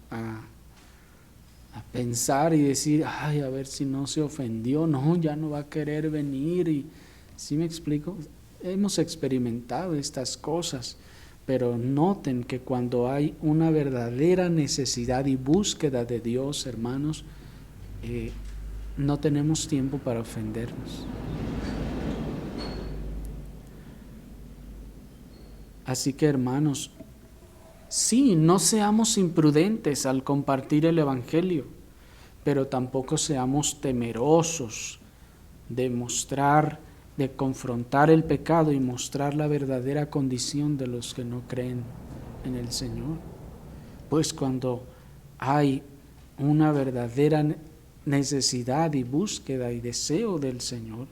pensar y decir, a ver si no se ofendió, no, ya no va a querer venir. Y ¿sí me explico? Hemos experimentado estas cosas, pero noten que cuando hay una verdadera necesidad y búsqueda de Dios, hermanos, no tenemos tiempo para ofendernos. Así que, hermanos, sí, no seamos imprudentes al compartir el evangelio, pero tampoco seamos temerosos de confrontar el pecado y mostrar la verdadera condición de los que no creen en el Señor. Pues cuando hay una verdadera necesidad y búsqueda y deseo del Señor,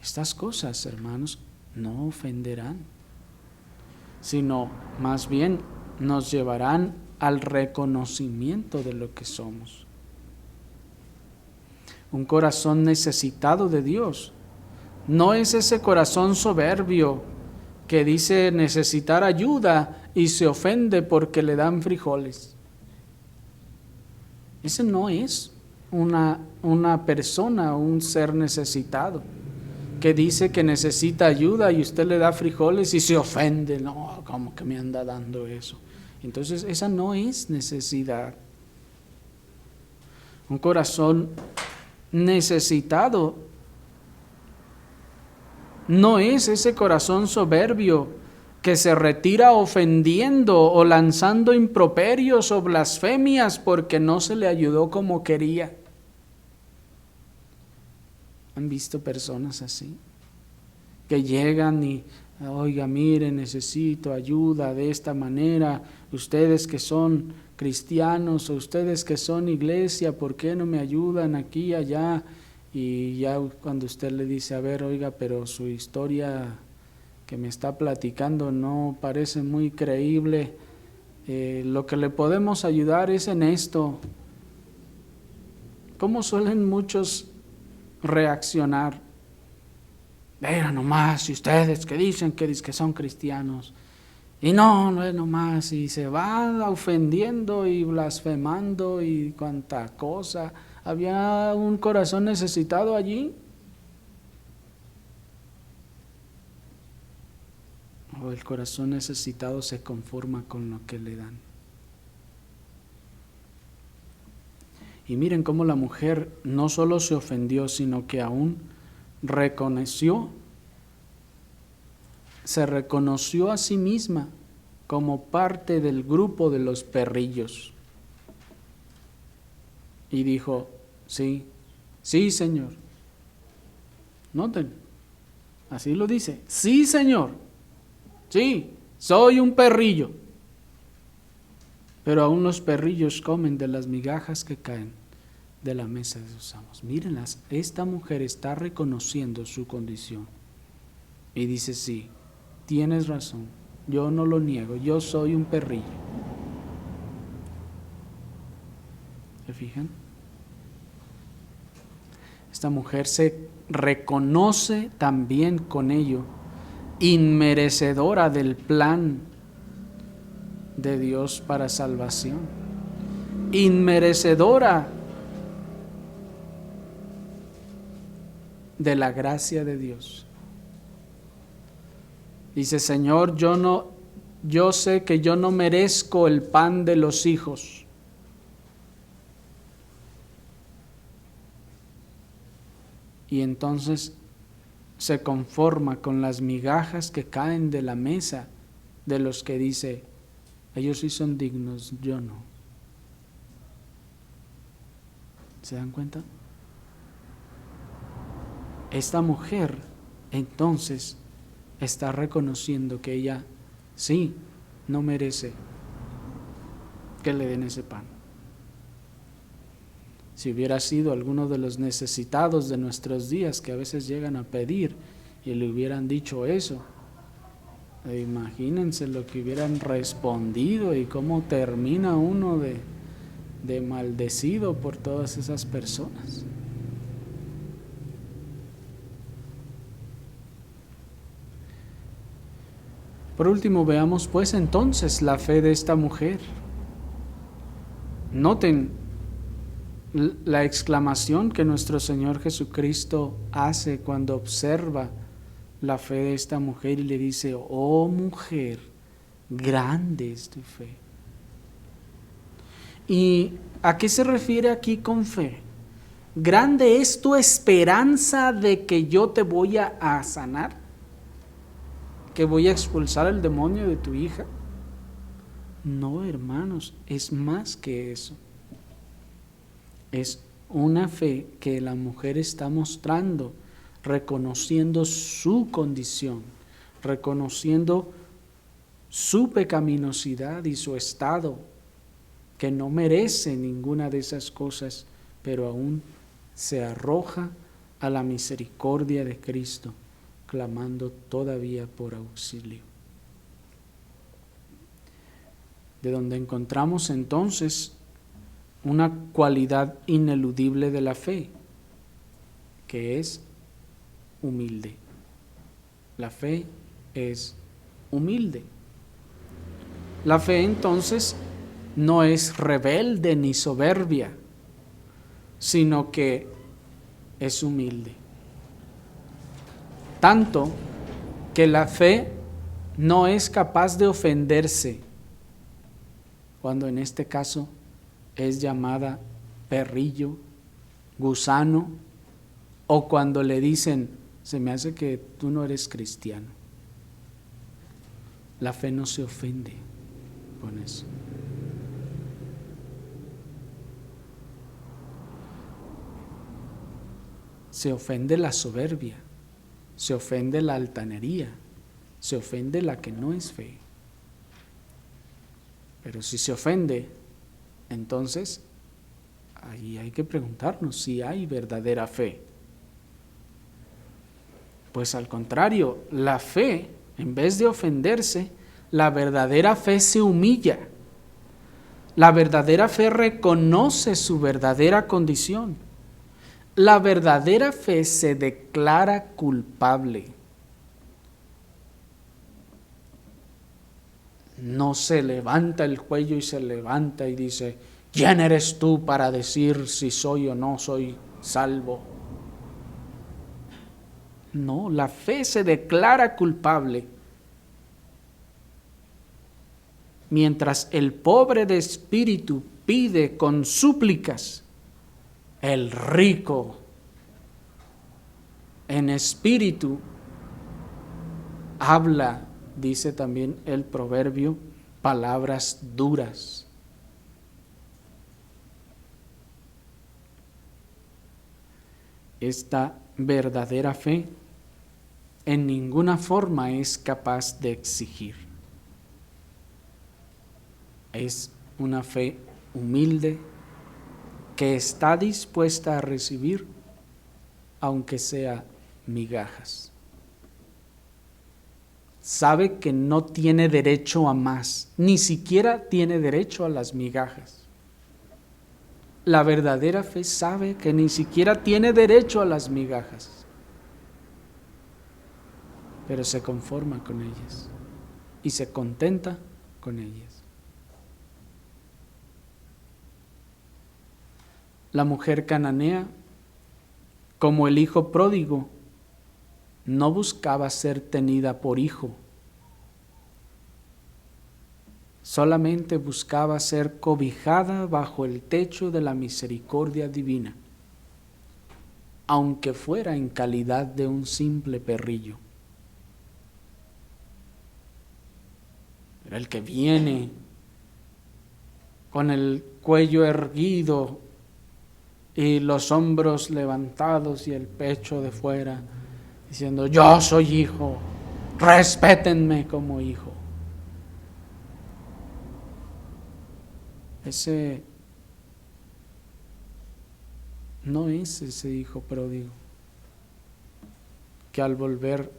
estas cosas, hermanos, no ofenderán, sino más bien nos llevarán al reconocimiento de lo que somos. Un corazón necesitado de Dios no es ese corazón soberbio que dice necesitar ayuda y se ofende porque le dan frijoles. Ese no es una persona, un ser necesitado, que dice que necesita ayuda y usted le da frijoles y se ofende. No, ¿cómo que me anda dando eso? Entonces esa no es necesidad. Un corazón necesitado no es ese corazón soberbio que se retira ofendiendo o lanzando improperios o blasfemias porque no se le ayudó como quería. ¿Han visto personas así? Que llegan y Oiga, mire, necesito ayuda de esta manera. Ustedes que son cristianos o ustedes que son iglesia, ¿por qué no me ayudan aquí y allá? Y ya cuando usted le dice, a ver, oiga, pero su historia que me está platicando no parece muy creíble, lo que le podemos ayudar es en esto. ¿Cómo suelen muchos reaccionar? Mira nomás, y ustedes que dicen que son cristianos, y no es nomás, y se va ofendiendo y blasfemando y cuanta cosa. ¿Había un corazón necesitado allí? ¿O el corazón necesitado se conforma con lo que le dan? Y miren cómo la mujer no solo se ofendió, sino que aún se reconoció a sí misma como parte del grupo de los perrillos. Y dijo, sí, Señor. Noten, así lo dice, sí, Señor, sí, soy un perrillo. Pero aún los perrillos comen de las migajas que caen de la mesa de sus amos. Mírenlas, esta mujer está reconociendo su condición y dice, sí, tienes razón, yo no lo niego, yo soy un perrillo. ¿Se fijan? Esta mujer se reconoce también con ello, inmerecedora del plan de Dios para salvación, inmerecedora de la gracia de Dios. Dice, Señor, yo sé que yo no merezco el pan de los hijos. Y entonces se conforma con las migajas que caen de la mesa de los que dice, ellos sí son dignos, yo no. ¿Se dan cuenta? Esta mujer entonces está reconociendo que ella sí no merece que le den ese pan. Si hubiera sido alguno de los necesitados de nuestros días que a veces llegan a pedir y le hubieran dicho eso, imagínense lo que hubieran respondido y cómo termina uno de maldecido por todas esas personas. Por último, veamos pues entonces la fe de esta mujer. Noten la exclamación que nuestro Señor Jesucristo hace cuando observa la fe de esta mujer y le dice, oh mujer, grande es tu fe. ¿Y a qué se refiere aquí con fe? ¿Grande es tu esperanza de que yo te voy a sanar? ¿Que voy a expulsar el demonio de tu hija? No, hermanos, es más que eso. Es una fe que la mujer está mostrando, reconociendo su condición, reconociendo su pecaminosidad y su estado, que no merece ninguna de esas cosas, pero aún se arroja a la misericordia de Cristo, clamando todavía por auxilio. De donde encontramos entonces una cualidad ineludible de la fe, que es humilde. La fe es humilde. La fe entonces no es rebelde ni soberbia, sino que es humilde. Tanto que la fe no es capaz de ofenderse, cuando en este caso es llamada perrillo, gusano, o cuando le dicen, se me hace que tú no eres cristiano. La fe no se ofende con eso. Se ofende la soberbia, se ofende la altanería, se ofende la que no es fe. Pero si se ofende, entonces ahí hay que preguntarnos si hay verdadera fe. Pues al contrario, la fe, en vez de ofenderse, la verdadera fe se humilla. La verdadera fe reconoce su verdadera condición. La verdadera fe se declara culpable. No se levanta el cuello y se levanta y dice, ¿quién eres tú para decir si soy o no soy salvo? No, la fe se declara culpable. Mientras el pobre de espíritu pide con súplicas, el rico en espíritu habla, dice también el proverbio, palabras duras. Esta verdadera fe en ninguna forma es capaz de exigir. Es una fe humilde que está dispuesta a recibir, aunque sea migajas. Sabe que no tiene derecho a más, ni siquiera tiene derecho a las migajas. La verdadera fe sabe que ni siquiera tiene derecho a las migajas, pero se conforma con ellas y se contenta con ellas. La mujer cananea, como el hijo pródigo, no buscaba ser tenida por hijo, solamente buscaba ser cobijada bajo el techo de la misericordia divina, aunque fuera en calidad de un simple perrillo. Pero el que viene con el cuello erguido y los hombros levantados y el pecho de fuera, diciendo, yo soy hijo, respétenme como hijo. Ese no es ese hijo pródigo, que al volver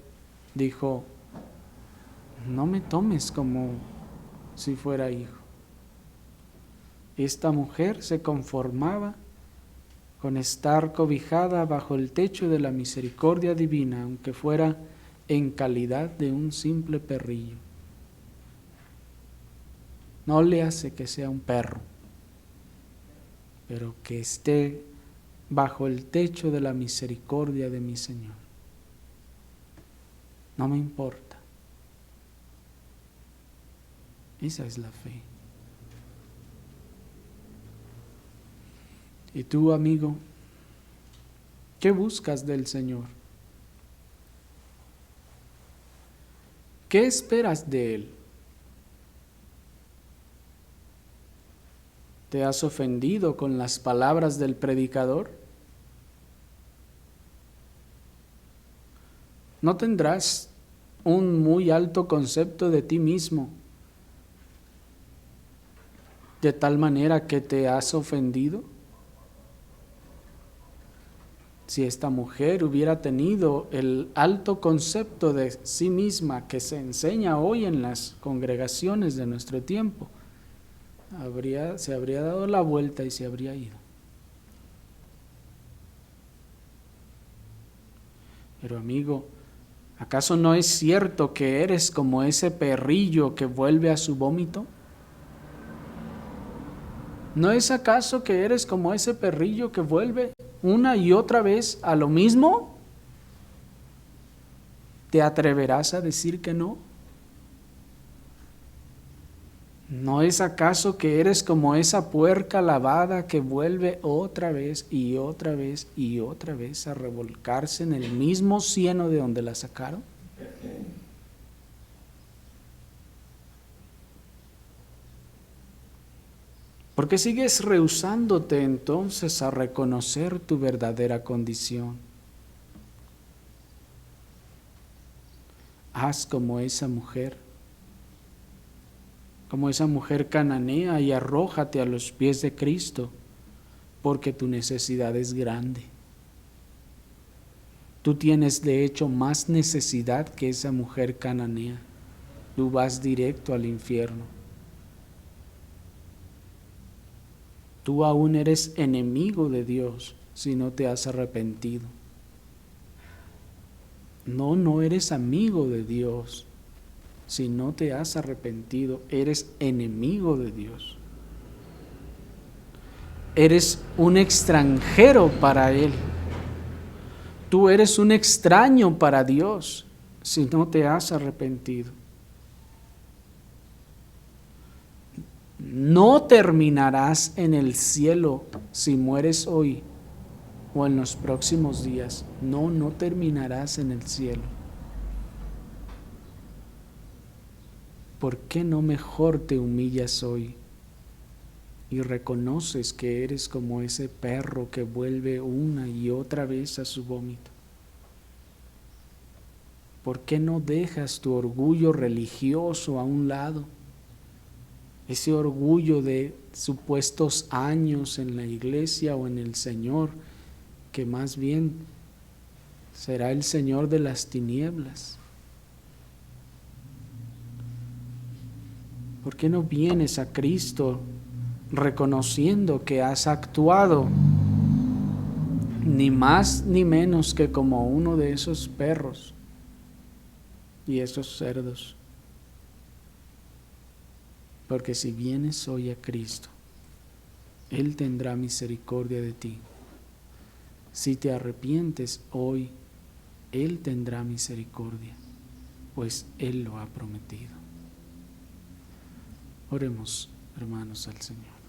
dijo, no me tomes como si fuera hijo. Esta mujer se conformaba con estar cobijada bajo el techo de la misericordia divina, aunque fuera en calidad de un simple perrillo. No le hace que sea un perro, pero que esté bajo el techo de la misericordia de mi Señor. No me importa. Esa es la fe. ¿Y tú, amigo, qué buscas del Señor? ¿Qué esperas de Él? ¿Te has ofendido con las palabras del predicador? ¿No tendrás un muy alto concepto de ti mismo, de tal manera que te has ofendido? Si esta mujer hubiera tenido el alto concepto de sí misma que se enseña hoy en las congregaciones de nuestro tiempo, se habría dado la vuelta y se habría ido. Pero amigo, ¿acaso no es cierto que eres como ese perrillo que vuelve a su vómito? ¿No es acaso que eres como ese perrillo que vuelve una y otra vez a lo mismo? ¿Te atreverás a decir que no? ¿No es acaso que eres como esa puerca lavada que vuelve otra vez y otra vez y otra vez a revolcarse en el mismo cieno de donde la sacaron? ¿Por qué sigues rehusándote entonces a reconocer tu verdadera condición? haz como esa mujer cananea, y arrójate a los pies de Cristo, porque tu necesidad es grande. Tú tienes de hecho más necesidad que esa mujer cananea. Tú vas directo al infierno. Tú aún eres enemigo de Dios si no te has arrepentido. No eres amigo de Dios si no te has arrepentido. Eres enemigo de Dios. Eres un extranjero para Él. Tú eres un extraño para Dios si no te has arrepentido. No terminarás en el cielo si mueres hoy o en los próximos días. No terminarás en el cielo. ¿Por qué no mejor te humillas hoy y reconoces que eres como ese perro que vuelve una y otra vez a su vómito? ¿Por qué no dejas tu orgullo religioso a un lado? Ese orgullo de supuestos años en la iglesia o en el Señor, que más bien será el Señor de las tinieblas. ¿Por qué no vienes a Cristo reconociendo que has actuado ni más ni menos que como uno de esos perros y esos cerdos? Porque si vienes hoy a Cristo, Él tendrá misericordia de ti. Si te arrepientes hoy, Él tendrá misericordia, pues Él lo ha prometido. Oremos, hermanos, al Señor.